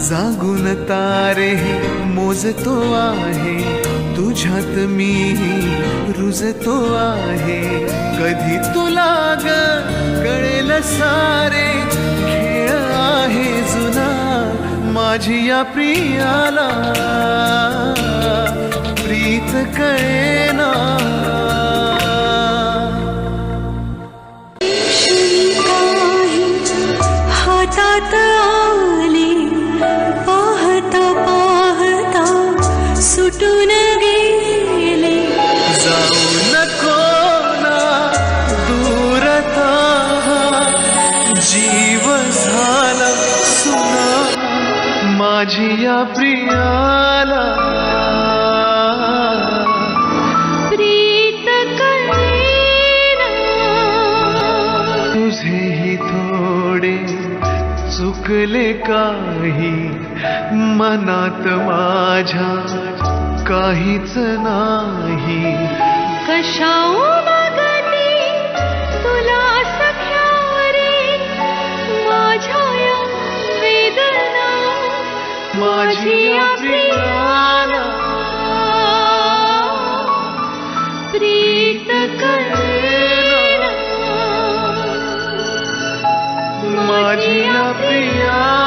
जागून तारे मोजतो आहे, तुझ्यात मी रुजतो आहे. कधी तुला ग कळेल सारे, खेळ आहे जुना माझी या प्रियाला, प्रीत कळेना. हातात आले पाहता पाहता सुटून गेले. जाऊ नको ना दूरता, जीव झाला सुना माझी या प्रियाला, प्रीत कळेना. तुझेही थोडे चुकले काही, मनात माझ्या काहीच नाही. कशाहून मागणी तुला सख्या रे, माझ्या या वेदना माझी या प्रियाला, प्रीत कळेना. माझी या प्रिया.